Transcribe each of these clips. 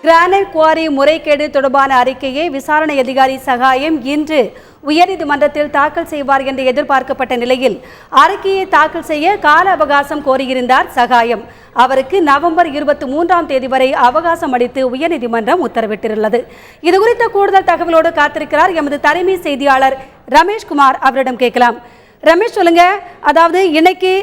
Granite quarry முறைகேடு தொடர்பான அறிக்கையை விசாரணை அதிகாரி சகாயம் இன்று உயர்நீதிமன்றத்தில் தாக்கல் செய்வார் என்று எதிர்பார்க்கப்பட்ட நிலையில் அறிக்கையை தாக்கல் செய்ய கால அவகாசம் கோரியிருந்தார் சகாயம். அவருக்கு நவம்பர் 23ஆம் தேதி வரை அவகாசம் அளித்து உயர்நீதிமன்றம் உத்தரவிட்டுள்ளது. இதுகுறித்த கூடுதல் தகவலோடு காத்திருக்கிறார் எமது தலைமை செய்தியாளர் ரமேஷ்குமார். அவரிடம் கேட்கலாம். ரமேஷ், சொல்லுங்க. அதாவது இன்னைக்கு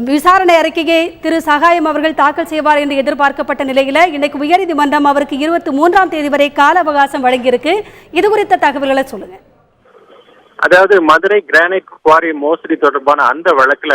விசாரணை அறிக்கையை திரு சகாயம் அவர்கள் தாக்கல் செய்வார் என்று எதிர்பார்க்கப்பட்ட நிலையில இன்னைக்கு உயர்நீதிமன்றம் அவருக்கு 23ஆம் தேதி வரை கால அவகாசம் வழங்கியிருக்கு. இது குறித்த தகவல்களை சொல்லுங்க. அதாவது மதுரை கிரானைட் குவாரி மோசடி தொடர்பான அந்த வழக்குல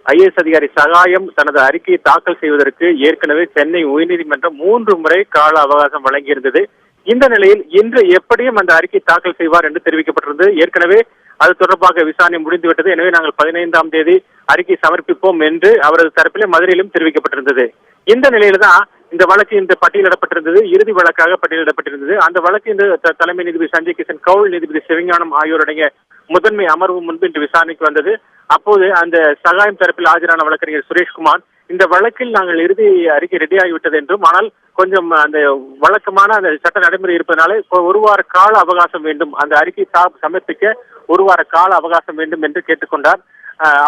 ஐஏஎஸ் அதிகாரி சகாயம் தனது அறிக்கையை தாக்கல் செய்வதற்கு ஏற்கனவே சென்னை உயர்நீதிமன்றம் 3 முறை கால அவகாசம் வழங்கியிருந்தது. இந்த நிலையில் இன்று எப்படியும் அந்த அறிக்கை தாக்கல் செய்வார் என்று தெரிவிக்கப்பட்டிருந்தது. ஏற்கனவே அது தொடர்பாக விசாரணை முடிந்துவிட்டது. எனவே நாங்கள் 15ஆம் தேதி அறிக்கை சமர்ப்பிப்போம் என்று அவரது தரப்பிலே மதுரையிலும் தெரிவிக்கப்பட்டிருந்தது. இந்த நிலையில தான் இந்த வழக்கு இந்த பட்டியலிடப்பட்டிருந்தது, இறுதி வழக்காக பட்டியலிடப்பட்டிருந்தது. அந்த வழக்கு இந்த தலைமை நீதிபதி சஞ்சய் கிஷன் கவுல், நீதிபதி சிவஞானம் ஆகியோருடைய முதன்மை அமர்வு முன்பு இன்று விசாரணைக்கு வந்தது. அப்போது அந்த சகாயம் தரப்பில் ஆஜரான வழக்கறிஞர் சுரேஷ்குமார், இந்த வழக்கில் நாங்கள் இறுதி அறிக்கை ரெடியாகிவிட்டது என்றும், ஆனால் கொஞ்சம் அந்த வழக்கமான அந்த சட்ட நடைமுறை இருப்பதனால ஒரு வார கால அவகாசம் வேண்டும், அந்த அறிக்கை சமர்ப்பிக்க ஒரு வார கால அவகாசம் வேண்டும் என்று கேட்டுக்கொண்டார்.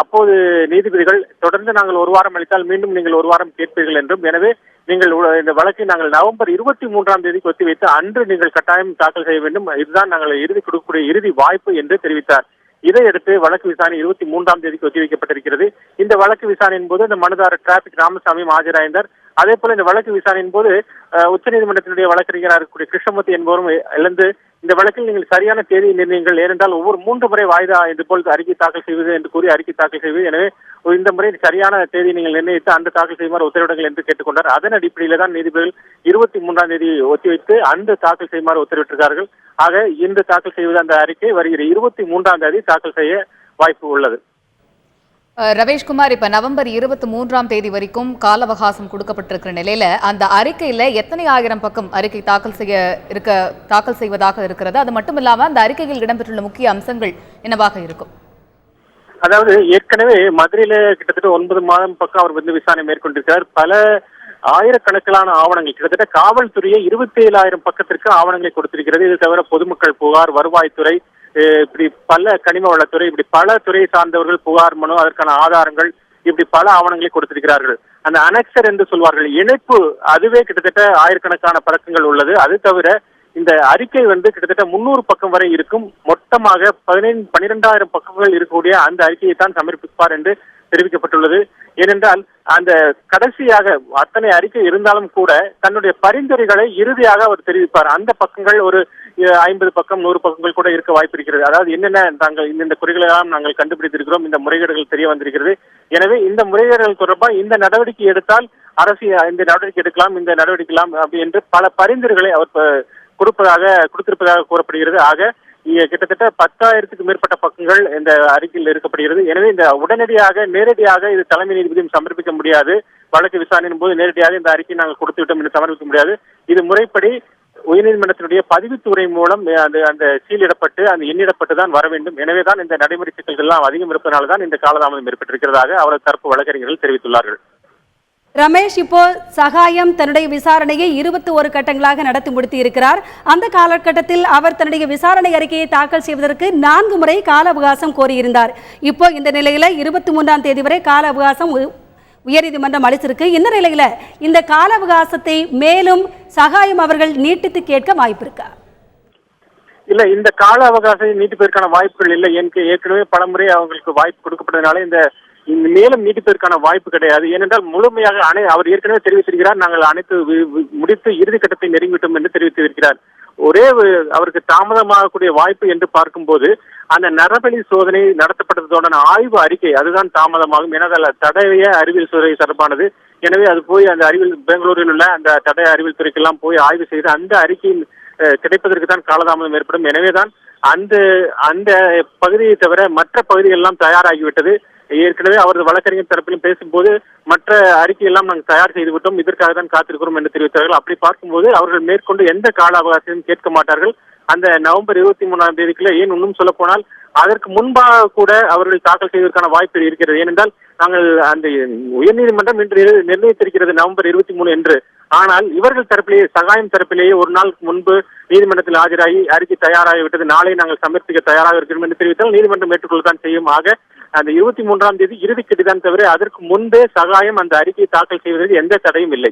அப்போது நீதிபதிகள் தொடர்ந்து நாங்கள் ஒரு வாரம் அளித்தால் மீண்டும் நீங்கள் ஒரு வாரம் கேட்பீர்கள் என்றும், எனவே நீங்கள் இந்த வழக்கை நாங்கள் நவம்பர் 23ஆம் தேதிக்கு ஒத்திவைத்து அன்று நீங்கள் கட்டாயம் தாக்கல் செய்ய வேண்டும், இதுதான் நாங்கள் இறுதி கொடுக்கக்கூடிய இறுதி வாய்ப்பு என்று தெரிவித்தார். இதையடுத்து வழக்கு விசாரணை 23ஆம் தேதிக்கு ஒத்திவைக்கப்பட்டிருக்கிறது. இந்த வழக்கு விசாரணையின் போது இந்த மனுதாரர் டிராபிக் ராமசாமியும் ஆஜராயிருந்தார். அதே போல இந்த வழக்கு விசாரணையின் போது உச்சநீதிமன்றத்தினுடைய வழக்கறிஞராக இருக்கக்கூடிய கிருஷ்ணமூர்த்தி என்பவரும் எழுந்து இந்த வழக்கில் நீங்கள் சரியான தேதி நிர்ணயிங்கள், ஏனென்றால் ஒவ்வொரு 3 முறை வாய்தா இது போல் அறிக்கை தாக்கல் செய்வது என்று கூறி அறிக்கை தாக்கல் செய்வது, எனவே இந்த முறை சரியான தேதி நீங்கள் நிர்ணயித்து அந்த தாக்கல் செய்யுமாறு உத்தரவிடுங்கள் என்று கேட்டுக்கொண்டார். அதன் அடிப்படையில் தான் நீதிபதிகள் 23ஆம் தேதி ஒத்திவைத்து அந்த தாக்கல் செய்யுமாறு உத்தரவிட்டிருக்கிறார்கள். ஆக இன்று தாக்கல் செய்வது அந்த அறிக்கை வருகிற 23ஆம் தேதி தாக்கல் செய்ய வாய்ப்பு உள்ளது. ரமேஷ்குமார், இப்ப நவம்பர் 23ஆம் தேதி வரைக்கும் கால அவகாசம் கொடுக்கப்பட்டிருக்கிற நிலையில அந்த அறிக்கையில எத்தனை ஆயிரம் பக்கம் அறிக்கை தாக்கல் செய்வதாக இருக்கிறது? அது மட்டும் இல்லாம அந்த அறிக்கையில் இடம்பெற்றுள்ள முக்கிய அம்சங்கள் என்னவாக இருக்கும்? அதாவது ஏற்கனவே மதுரையில கிட்டத்தட்ட 9 மாதம் பக்கம் அவர் வந்து விசாரணை மேற்கொண்டிருக்கிறார். பல ஆயிரக்கணக்கிலான ஆவணங்கள், கிட்டத்தட்ட காவல்துறையை 27,000 பக்கத்திற்கு ஆவணங்களை கொடுத்திருக்கிறது. இது தவிர பொதுமக்கள் புகார், வருவாய்த்துறை, இப்படி பல கனிம வளத்துறை, இப்படி பல துறையை சார்ந்தவர்கள் புகார் மனு, அதற்கான ஆதாரங்கள், இப்படி பல ஆவணங்களை கொடுத்திருக்கிறார்கள். அந்த அனெக்சர் என்று சொல்வார்கள், இணைப்பு, அதுவே கிட்டத்தட்ட ஆயிரக்கணக்கான பக்கங்கள் உள்ளது. அது தவிர இந்த அறிக்கை வந்து கிட்டத்தட்ட 300 பக்கம் வரை இருக்கும். மொத்தமாக 12,000 பக்கங்கள் இருக்கக்கூடிய அந்த அறிக்கையை தான் சமர்ப்பிப்பார் என்று தெரிவிக்கப்பட்டுள்ளது. ஏனென்றால் அந்த கடைசியாக அத்தனை அறிக்கை இருந்தாலும் கூட தன்னுடைய பரிந்துரைகளை இறுதியாக அவர் தெரிவிப்பார். அந்த பக்கங்கள் ஒரு 50 பக்கம் 100 பக்கங்கள் கூட இருக்க வாய்ப்பு இருக்கிறது. அதாவது என்னென்ன நாங்கள் இந்த குறைகளெல்லாம் நாங்கள் கண்டுபிடித்திருக்கிறோம், இந்த முறைகேடுகள் தெரிய வந்திருக்கிறது, எனவே இந்த முறைகேடுகள் தொடர்பாக இந்த நடவடிக்கை எடுத்தால் அரசு இந்த நடவடிக்கை எடுக்கலாம், இந்த நடவடிக்கலாம் அப்படி என்று பல பரிந்துரைகளை அவர் கொடுத்திருப்பதாக கூறப்படுகிறது. ஆக கிட்டத்தட்ட 10,000க்கு மேற்பட்ட பக்கங்கள் இந்த அறிக்கையில் இருக்கப்படுகிறது. எனவே இந்த உடனடியாக நேரடியாக இது தலைமை நீதிபதியும் சமர்ப்பிக்க முடியாது. வழக்கு விசாரணையின் போது நேரடியாக இந்த அறிக்கை நாங்கள் கொடுத்து விட்டோம் என்று சமர்ப்பிக்க முடியாது. இது முறைப்படி உயர்நீதிமன்றத்தினுடைய பதிவுத்துறை மூலம் அந்த சீலிடப்பட்டு அந்த எண்ணிடப்பட்டு தான் வர வேண்டும். எனவேதான் இந்த நடைமுறை சிக்கல்கள் எல்லாம் அதிகம் இருப்பதனால்தான் இந்த காலதாமதம் ஏற்பட்டிருக்கிறதாக அவரது தரப்பு வழக்கறிஞர்கள் தெரிவித்துள்ளார்கள். ரமேஷ், இப்போ சகாயம் தன்னுடைய விசாரணையை 21 கட்டங்களாக நடத்தி முடித்து இருக்கிறார். அந்த காலகட்டத்தில் அவர் தன்னுடைய விசாரணை அறிக்கையை தாக்கல் செய்வதற்கு 4 முறை கால அவகாசம் கோரியிருந்தார். இப்போ இந்த நிலையில 23ஆம் தேதி வரை கால அவகாசம் உயர்நீதிமன்றம் அளித்திருக்கு. இந்த நிலையில இந்த கால அவகாசத்தை மேலும் சகாயம் அவர்கள் நீட்டித்து கேட்க வாய்ப்பு இருக்கா? இல்ல, இந்த கால அவகாசம் நீட்டிப்பதற்கான வாய்ப்புகள் இல்லை. ஏற்கனவே பலமுறை அவங்களுக்கு வாய்ப்பு கொடுக்கப்பட்டதுனால இந்த மேலும் நீட்டிப்பதற்கான வாய்ப்பு கிடையாது. ஏனென்றால் முழுமையாக அவர் ஏற்கனவே தெரிவித்திருக்கிறார், நாங்கள் அனைத்து முடித்து இறுதி கட்டத்தை நெருங்கிவிட்டோம் என்று தெரிவித்திருக்கிறார். ஒரே அவருக்கு தாமதமாகக்கூடிய வாய்ப்பு என்று பார்க்கும்போது அந்த நரபலி சோதனை நடத்தப்பட்டதோட ஆய்வு அறிக்கை அதுதான் தாமதமாகும். ஏன்னா தடய அறிவியல் துறை தொடர்பானது. எனவே அது போய் அந்த பெங்களூரில் உள்ள அந்த தடய அறிவியல் துறைக்கெல்லாம் போய் ஆய்வு செய்து அந்த அறிக்கையின் கிடைப்பதற்கு தான் காலதாமதம் ஏற்படும். எனவேதான் அந்த பகுதியை தவிர மற்ற பகுதிகள் எல்லாம் தயாராகிவிட்டது. ஏற்கனவே அவரது வழக்கறிஞர் தரப்பிலும் பேசும்போது மற்ற அறிக்கையெல்லாம் நாங்கள் தயார் செய்து விட்டோம், இதற்காக தான் காத்திருக்கிறோம் என்று தெரிவித்தார்கள். அப்படி பார்க்கும்போது அவர்கள் மேற்கொண்டு எந்த கால அவகாசத்தையும் கேட்க மாட்டார்கள். அந்த நவம்பர் 23ஆம் தேதிக்குள்ள, ஏன் இன்னும் சொல்ல போனால் அதற்கு முன்பாக கூட அவர்கள் தாக்கல் செய்வதற்கான வாய்ப்பு இருக்கிறது. ஏனென்றால் நாங்கள் அந்த உயர்நீதிமன்றம் இன்று நிர்ணயித்திருக்கிறது நவம்பர் 23 என்று. ஆனால் இவர்கள் தரப்பிலேயே, சகாயம் தரப்பிலேயே ஒரு நாள் முன்பு நீதிமன்றத்தில் ஆஜராகி அறிக்கை தயாராகிவிட்டது, நாளை நாங்கள் சமர்ப்பிக்க தயாராக இருக்கிறோம் என்று தெரிவித்தால் நீதிமன்றம் ஏற்றுக்கொள்ளத்தான் செய்யும். ஆக அந்த 23ஆம் தேதி இறுதிக்கெடுதான் தவிர அதற்கு முன்பே சகாயம் அந்த அறிக்கையை தாக்கல் செய்வதற்கு எந்த தடையும் இல்லை.